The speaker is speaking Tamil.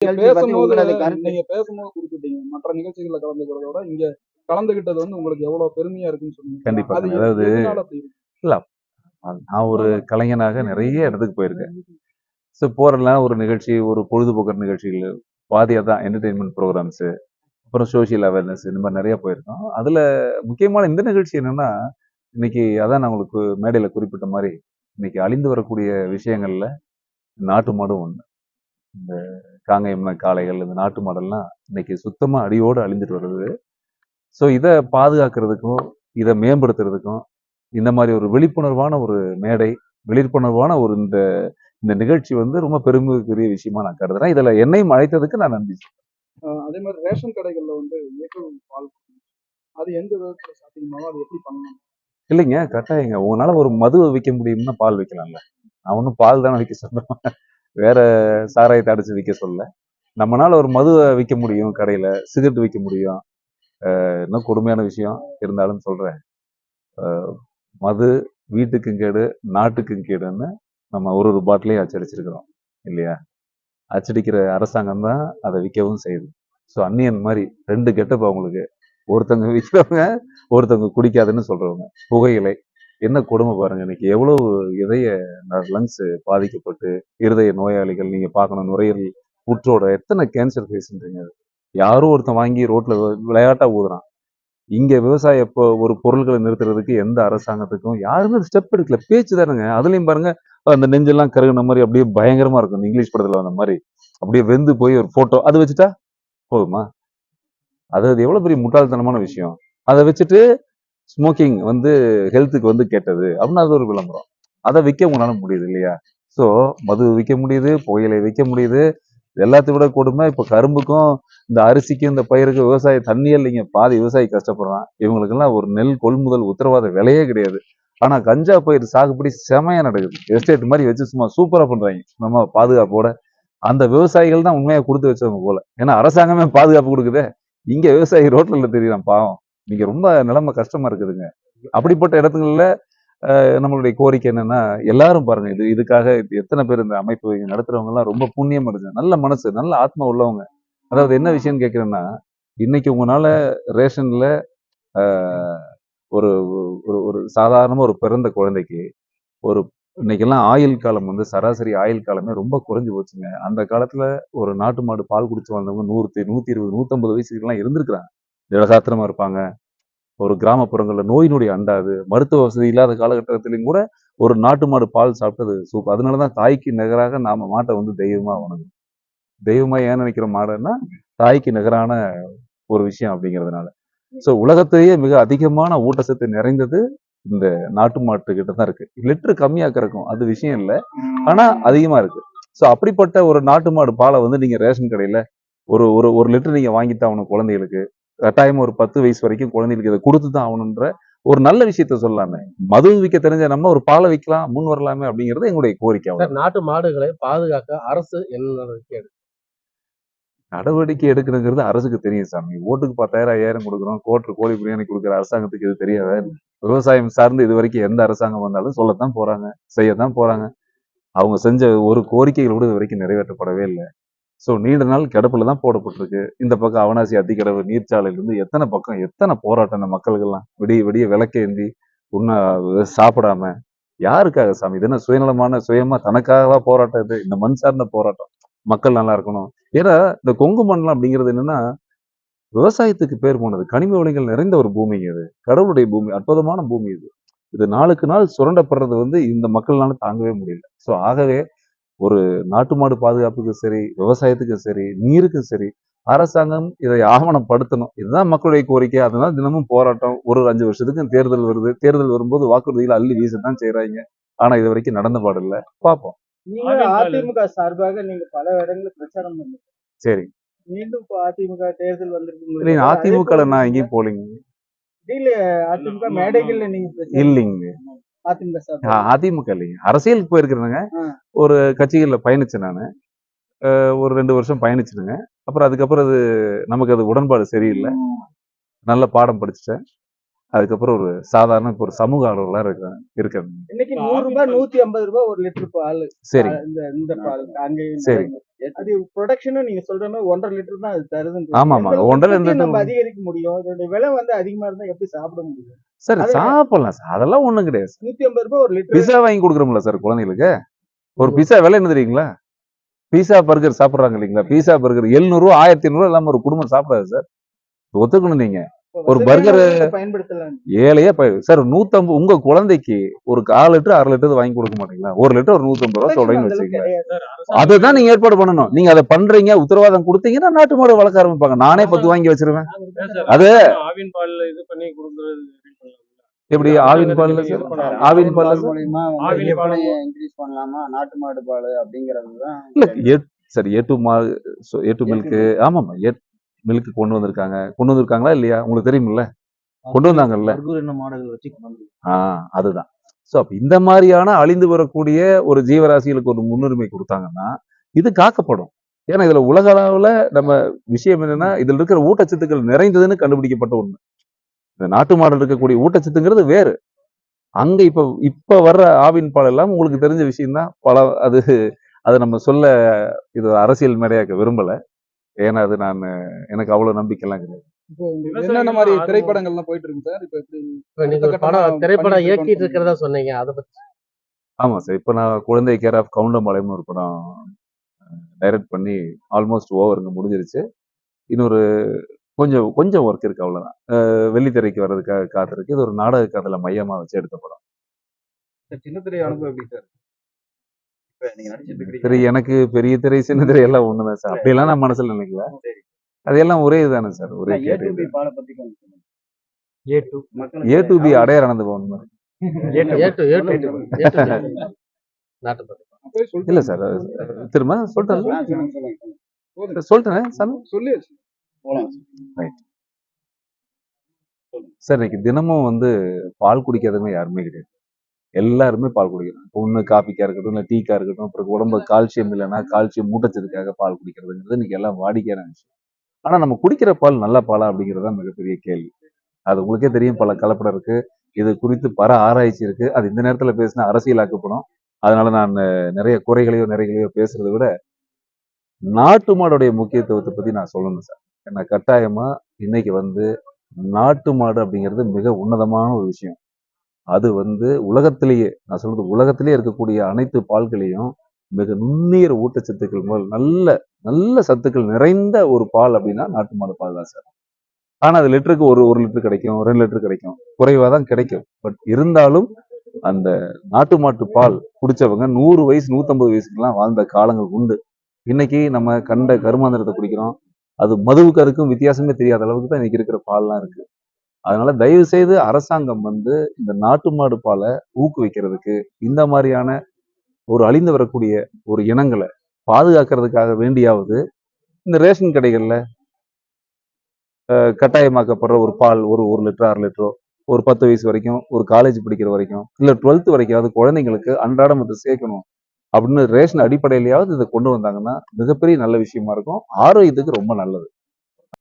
நீங்க பேசும்போது குறிப்பிட்டீங்க மற்ற நிகழ்ச்சிகள்ல கலந்துக்கிறத விட இங்க கலந்துகிட்டது வந்து உங்களுக்கு எவ்வளவு பெருமையா இருக்குன்னு சொன்னீங்க. கண்டிப்பா. அது அதாவது எதனால அப்படி இருக்கு? இல்ல நான் ஒரு கலைஞனாக நிறைய இடத்துக்கு போயிருக்கேன். ஸோ போறலாம் ஒரு நிகழ்ச்சி, ஒரு பொழுதுபோக்கு நிகழ்ச்சிகள் பாதியா தான் என்டர்டெயின்மெண்ட் ப்ரோக்ராம்ஸ், அப்புறம் சோஷியல் அவேர்னஸ் இந்த மாதிரி நிறைய போயிருக்கோம். அதுல முக்கியமான இந்த நிகழ்ச்சி என்னன்னா, இன்னைக்கு அதான் நான் உங்களுக்கு மேடையில குறிப்பிட்ட மாதிரி, இன்னைக்கு அழிந்து வரக்கூடிய விஷயங்கள்ல நாட்டு மாடும் ஒண்ணு. இந்த காங்கேயம் காளைகள், இந்த நாட்டு மாடெல்லாம் இன்னைக்கு சுத்தமா அடியோடு அழிந்துட்டு வருது. ஸோ இதை பாதுகாக்கிறதுக்கும், இதை மேம்படுத்துறதுக்கும், இந்த மாதிரி ஒரு விழிப்புணர்வான ஒரு மேடை, விழிப்புணர்வான ஒரு இந்த இந்த நிகழ்ச்சி வந்து ரொம்ப பெருமைக்குரிய விஷயமா நான் கருதுறேன். இதுல என்னையும் அழைத்ததுக்கு நான் நன்றி. அதே மாதிரி ரேஷன் கடைகள்ல வந்து இயற்கை பால் அது எந்த விதத்துல சாத்தியமாவோ அது எப்படி பண்ணணும்? இல்லைங்க, கட்டாயங்க. உங்களால ஒரு மது விற்க முடியும்னா பால் விற்கலாம்ல. நான் ஒன்றும் பால் தானே விற்க சொல்றேன், வேற சாராயத்தை அடைச்சு விற்க சொல்ல. நம்மளால ஒரு மதுவை விற்க முடியும், கடையில சிகரெட் விற்க முடியும். இன்னும் கொடுமையான விஷயம் இருந்தாலும் சொல்றேன், மது வீட்டுக்கும் கேடு, நாட்டுக்கும் கேடுன்னு நம்ம ஒரு பாட்டிலையும் அச்சடிச்சிருக்கிறோம் இல்லையா? அச்சடிக்கிற அரசாங்கம் தான் அதை விற்கவும் செய்யுது. ஸோ அந்நியன் மாதிரி ரெண்டு கெட்டப் அவங்களுக்கு. ஒருத்தவங்க விற்கிறவங்க, ஒருத்தவங்க குடிக்காதுன்னு சொல்றவங்க. புகையிலை என்ன கொடுமை பாருங்க. இன்னைக்கு எவ்வளவு இதய லங்ஸ் பாதிக்கப்பட்டு இருதய நோயாளிகள் நீங்க பார்க்கணும், நுரையீரல் புற்றோட எத்தனை கேன்சர் பேஷண்ட்டுங்க. யாரும் ஒருத்தன் வாங்கி ரோட்ல விளையாட்டா ஊதுறான். இங்க விவசாய ஒரு பொருட்களை நிறுத்துறதுக்கு எந்த அரசாங்கத்துக்கும் யாருமே ஸ்டெப் எடுக்கல. பேச்சு தானுங்க. அதுலயும் பாருங்க, அந்த நெஞ்செல்லாம் கருகுன மாதிரி அப்படியே பயங்கரமா இருக்கும். இந்த இங்கிலீஷ் படத்துல வந்த மாதிரி அப்படியே வெந்து போய் ஒரு போட்டோ அது வச்சுட்டா போதுமா? அது எவ்வளவு பெரிய முட்டாள்தனமான விஷயம். அதை வச்சுட்டு ஸ்மோக்கிங் வந்து ஹெல்த்துக்கு வந்து கெட்டது அப்படின்னு அது ஒரு விளம்பரம். அதை விற்க உங்களால முடியுது இல்லையா? ஸோ மது விற்க முடியுது, புகையிலை விற்க முடியுது. எல்லாத்தை விட கொடுமை இப்ப கரும்புக்கும் இந்த அரிசிக்கும் இந்த பயிருக்கு விவசாய தண்ணியே இல்லைங்க. பாதி விவசாயி கஷ்டப்படுறான். இவங்களுக்கெல்லாம் ஒரு நெல் கொள்முதல் உத்தரவாத விலையே கிடையாது. ஆனா கஞ்சா பயிர் சாகுபடி செமையா நடக்குது. எஸ்டேட் மாதிரி வச்சு சும்மா சூப்பரா பண்றாங்க நம்ம பாதுகாப்போட. அந்த விவசாயிகள் தான் உண்மையா கொடுத்து வச்சவங்க போல. ஏன்னா அரசாங்கமே பாதுகாப்பு கொடுக்குதே. இங்க விவசாயி ரோட்ல தெரியலாம் பாவம். நீங்க ரொம்ப நிலைமை கஷ்டமா இருக்குதுங்க. அப்படிப்பட்ட இடத்துங்கள்ல நம்மளுடைய கோரிக்கை என்னன்னா, எல்லாரும் பாருங்க, இதுக்காக எத்தனை பேர் இந்த அமைப்பு நடத்துறவங்க எல்லாம் ரொம்ப புண்ணியம் இருக்கு, நல்ல மனசு, நல்ல ஆத்மா உள்ளவங்க. அதாவது என்ன விஷயம் கேட்கிறேன்னா, இன்னைக்கு உங்களால ரேஷன்ல ஒரு ஒரு சாதாரணமா ஒரு பிறந்த குழந்தைக்கு ஒரு இன்னைக்கெல்லாம் ஆயுள் காலம் வந்து சராசரி ஆயுள் காலமே ரொம்ப குறைஞ்சு போச்சுங்க. அந்த காலத்துல ஒரு நாட்டு மாடு பால் குடிச்சு வந்தவங்க 100, 120, 150 வயசுக்கு இருந்திருக்கிறாங்க. திடகாத்திரமா இருப்பாங்க. ஒரு கிராமப்புறங்கள்ல நோய் நொடி அண்டாது, மருத்துவ வசதி இல்லாத காலகட்டத்திலையும் கூட ஒரு நாட்டு மாடு பால் சாப்பிட்டது சூப்பர். அதனாலதான் தாய்க்கு நிகராக நாம மாட்டை வந்து தெய்வமா வணங்கும். தெய்வமா ஏன் நினைக்கிற மாடுன்னா, தாய்க்கு நிகரான ஒரு விஷயம் அப்படிங்கிறதுனால. சோ உலகத்திலேயே மிக அதிகமான ஊட்டச்சத்து நிறைந்தது இந்த நாட்டு மாட்டு கிட்ட தான் இருக்கு. லிட்டர் கம்மியா கறக்கும், அது விஷயம் இல்லை. ஆனா அதிகமா இருக்கு. சோ அப்படிப்பட்ட ஒரு நாட்டு மாடு பாலை வந்து நீங்க ரேஷன் கடையில ஒரு ஒரு ஒரு லிட்டர் நீங்க வாங்கித்தான் ஆகணும் குழந்தைகளுக்கு. கட்டாயமா ஒரு 10 வயசு வரைக்கும் குழந்தைகளுக்கு இதை கொடுத்துதான் ஆகணுன்ற ஒரு நல்ல விஷயத்த சொல்லலாமே. மது விற்க தெரிஞ்ச நம்ம ஒரு பாலை விற்கலாம், முன் வரலாமே அப்படிங்கிறது எங்களுடைய கோரிக்கை. நாட்டு மாடுகளை பாதுகாக்க அரசு என்ன நடவடிக்கை எடுக்கணுங்கிறது அரசுக்கு தெரியும் சாமி. ஓட்டுக்கு 10,000 5,000 கொடுக்குறோம், கோழி பிரியாணி கொடுக்குற அரசாங்கத்துக்கு இது தெரியாத? விவசாயம் சார்ந்து இது வரைக்கும் எந்த அரசாங்கம் வந்தாலும் சொல்லத்தான் போறாங்க, செய்யத்தான் போறாங்க. அவங்க செஞ்ச ஒரு கோரிக்கைகள் கூட இது வரைக்கும் நிறைவேற்றப்படவே இல்லை. ஸோ நீண்ட நாள் கிடப்புல தான் போடப்பட்டிருக்கு. இந்த பக்கம் அவனாசி அத்திக்கடவு நீர்ச்சாலையிலிருந்து எத்தனை பக்கம் எத்தனை போராட்டம். இந்த மக்களுக்கெல்லாம் விடிய விடிய விளக்கேந்தி உன்ன சாப்பிடாம யாருக்காக சாமி? இது என்ன சுயநலமான சுயமா தனக்காகவா போராட்டம்? இது இந்த மண் சார்ந்த போராட்டம். மக்கள் நல்லா இருக்கணும். ஏன்னா இந்த கொங்கு மண்டலம் அப்படிங்கிறது என்னன்னா, விவசாயத்துக்கு பேர் போனது. கனிம வளங்கள் நிறைந்த ஒரு பூமிங்க இது. கடவுளுடைய பூமி, அற்புதமான பூமி இது. இது நாளுக்கு நாள் சுரண்டப்படுறது வந்து இந்த மக்கள்னால தாங்கவே முடியல. ஸோ ஆகவே ஒரு நாட்டு மாடு பாதுகாப்புக்கும் சரி, விவசாயத்துக்கும் சரி, நீருக்கும் சரி, அரசாங்கம் இதை ஆவணப்படுத்தணும். இதுதான் மக்களுடைய கோரிக்கை. அதனால தினமும் போராட்டம். ஒரு 5 வருஷத்துக்கு தேர்தல் வருது. தேர்தல் வரும்போது வாக்குறுதிகளை அள்ளி வீசத்தான் செய்யறாங்க. ஆனா இது வரைக்கும் நடந்த பாடு இல்ல. பார்ப்போம். நீங்க அதிமுக சார்பாக நீங்க பல இடங்களில் பிரச்சாரம் பண்ணீங்க. சரி. மீண்டும் அதிமுக தேர்தல் வந்திருக்கு. அதிமுக நான் எங்கேயும் போலிங்க. அதிமுக மேடைகள்ல நீங்க இல்லைங்க. அதிமுக இல்லைங்க, அரசியலுக்கு போயிருக்கிறேங்க. ஒரு கட்சிகள்ல பயணிச்சேன் நானு. ஒரு 2 வருஷம் பயணிச்சுடுங்க. அப்புறம் அதுக்கப்புறம் அது நமக்கு அது உடன்பாடு சரியில்லை. நல்ல பாடம் படிச்சுட்டேன். அதுக்கப்புறம் ஒரு சாதாரண இப்போ ஒரு சமூக ஆர்வலா இருக்கிறேன். இன்னைக்கு 100 ரூபாய் 150 ரூபாய் ஒரு லிட்டர் பால். சரி இந்த பால் அங்கே சரி அது ப்ரொடக்ஷனும் நீங்க சொல்ற மாதிரி 1.5 லிட்டர் தான் அது தருதுன்னு ஆமா ஆமா 1.5 நம்ம லிட்டர் அதிகரிக்க முடியும். இதோட விலை வந்து அதிகமா இருந்தா எப்படி சாப்பிட முடியும்? சார் அது சாப்பிடலாம் சார், அதெல்லாம் ஒண்ணும் கிடையாது. 150 ரூபாய் ஒரு லிட்டர். பிஸா வாங்கி கொடுக்குறோம்ல சார் குழந்தைகளுக்கு. ஒரு பிஸா விலை என்ன தெரியுங்களா? பீஸா பர்கர் சாப்பிடுறாங்க இல்லைங்களா? பீஸா பர்கர் 700 ரூபா 1500 இல்லாம ஒரு குடும்பம் சாப்பிடாது சார். ஒத்துக்கணும் நீங்க. ஒரு பர்கர் பயன்படுத்தலாம். ஏழையே சார் 150 உங்க குழந்தைக்கு ஒரு 1/4 லிட்டர் 1/2 லிட்டர் வாங்கி கொடுக்க மாட்டீங்களா? 1 லிட்டர் ஒரு 150 ரூபா சொல்றீங்கன்னு வச்சுக்கீங்களா? அதுதான் நீங்க ஏற்பாடு பண்ணணும். நீங்க அதை பண்றீங்க, உத்தரவாதம் கொடுத்தீங்கன்னா நாட்டு மாடு வளர்க்க ஆரம்பிப்பாங்க. நானே 10 வாங்கி வச்சிருவேன். அது ஆவின் பால் இது பண்ணி கொடுக்கறது எப்படி ஆவின் பால்ல சார்? ஆவின் பால்ல சார் மூலியமா ஆவின் விற்பனை பால் இன்க்ரீஸ் பண்ணலாமா? நாட்டு மாடு பால் அப்படிங்கறதுதான் இல்ல சார் ஏ டு மில்க். ஆமாமா மில்க் கொண்டு வந்திருக்காங்களா இல்லையா? உங்களுக்கு தெரியுமில்ல, கொண்டு வந்தாங்கல்ல. மாடுகள் வச்சு அதுதான். சோ அப்ப இந்த மாதிரியான அழிந்து வரக்கூடிய ஒரு ஜீவராசிகளுக்கு ஒரு முன்னுரிமை கொடுத்தாங்கன்னா இது காக்கப்படும். ஏன்னா இதுல உலக அளவுல நம்ம விஷயம் என்னன்னா, இதுல இருக்கிற ஊட்டச்சத்துக்கள் நிறைந்ததுன்னு கண்டுபிடிக்கப்பட்ட ஒண்ணு. இந்த நாட்டு மாடுல இருக்கக்கூடிய ஊட்டச்சத்துங்கிறது வேறு. அங்க இப்ப வர்ற ஆவின் பால் எல்லாம் உங்களுக்கு தெரிஞ்ச விஷயம் தான். அது நம்ம சொல்ல இது அரசியல் மேடையாக்க விரும்பல. ஏன்னா அது எனக்கு அவ்வளவு நம்பிக்கை எல்லாம் கிடையாது. இப்போ என்னென்ன மாதிரி திரைப்படங்கள்லாம் போயிட்டு இருக்கு சார்? இப்போ இப்ப நீங்க ஒரு திரைப்படம் இயக்கிட்டு இருக்கிறதா சொன்னீங்க, அதை பத்தி. ஆமா சார், இப்ப நான் குழந்தை கேர் ஆஃப் கவுண்டம்பாளையம் ஒரு படம் டைரக்ட் பண்ணி ஆல்மோஸ்ட் ஓவருங்க, முடிஞ்சிருச்சு. இன்னொரு கொஞ்சம் ஒர்க் இருக்கு, அவ்வளவுதான். வெள்ளித்திரைக்கு வர்றதுக்காக காத்திருக்கு. இது ஒரு நாடக கதையில மையமா வச்சு எடுத்த படம். சின்ன திரை அனுபவம் எப்படி சார்? நீங்க நடிச்சிட்டு சரி, எனக்கு பெரிய திரை சின்ன திரை எல்லாம் ஒண்ணுதான் சார். அப்படியெல்லாம் நான் மனசுல நினைக்கல. அதெல்லாம் ஒரே இதுதானே சார், ஒரே கேட்டு. பாலை பத்தி கொஞ்சம் A to be Adyar Ananda Pawan மாதிரி. இல்ல சார், திரும்ப சொல்லிட்டேன் சார். இன்னைக்கு தினமும் பால் குடிக்காதவங்க யாருமே கிடையாது. எல்லாருமே பால் குடிக்கணும். ஒண்ணு காபிக்கா இருக்கட்டும், இல்ல டீக்கா இருக்கட்டும். அப்புறம் உடம்பு கால்சியம் இல்லைன்னா கால்சியம் ஊட்டச்சத்துக்காக பால் குடிக்கிறதுங்கிறது இன்னைக்கு எல்லாம் வாடிக்கையான விஷயம். ஆனா நம்ம குடிக்கிற பால் நல்ல பாலா அப்படிங்கிறதா மிகப்பெரிய கேள்வி. அது உங்களுக்கே தெரியும், பல கலப்படம் இருக்கு. இது குறித்து பல ஆராய்ச்சி இருக்கு. அது இந்த நேரத்துல பேசினா அரசியலாக்கப்படும். அதனால நான் நிறைய நிறைகளையோ பேசுறதை விட நாட்டு மாடுடைய முக்கியத்துவத்தை பத்தி நான் சொல்லணும் சார். ஏன்னா கட்டாயமா இன்னைக்கு நாட்டு மாடு அப்படிங்கிறது மிக உன்னதமான ஒரு விஷயம். அது உலகத்திலேயே, நான் சொல்றது உலகத்திலேயே இருக்கக்கூடிய அனைத்து பால்களையும் மிக நுண்ணுயிர் ஊட்டச்சத்துக்கள் முதல் நல்ல நல்ல சத்துக்கள் நிறைந்த ஒரு பால் அப்படின்னா நாட்டு மாடு பால் தான் சார். ஆனா அது லிட்டருக்கு ஒரு லிட்டர் கிடைக்கும், 2 லிட்டர் கிடைக்கும், குறைவா தான் கிடைக்கும். பட் இருந்தாலும் அந்த நாட்டு மாட்டு பால் குடிச்சவங்க 100 வயசு 150 வயசுக்கெல்லாம் வாழ்ந்த காலங்கள் உண்டு. இன்னைக்கு நம்ம கண்ட கருமாந்திரத்தை குடிக்கிறோம். அது மதுவுக்கு அதுக்கும் வித்தியாசமே தெரியாத அளவுக்கு தான் இன்னைக்கு இருக்கிற பால்லாம் இருக்கு. அதனால தயவு செய்து அரசாங்கம் இந்த நாட்டு மாடு பாலை ஊக்குவிக்கிறதுக்கு, இந்த மாதிரியான ஒரு அழிந்து வரக்கூடிய ஒரு இனங்களை பாதுகாக்கிறதுக்காக வேண்டியாவது இந்த ரேஷன் கடைகள்ல கட்டாயமாக்கப்படுற ஒரு பால் ஒரு லிட்டர் 1/2 லிட்டரோ, ஒரு 10 வயசு வரைக்கும், ஒரு காலேஜ் படிக்கிற வரைக்கும், இல்ல 12th வரைக்கும் குழந்தைங்களுக்கு அன்றாடம் இதை சேர்க்கணும் அப்படின்னு ரேஷன் அடிப்படையிலேயாவது இதை கொண்டு வந்தாங்கன்னா மிகப்பெரிய நல்ல விஷயமா இருக்கும். ஆரோக்கியத்துக்கு ரொம்ப நல்லது.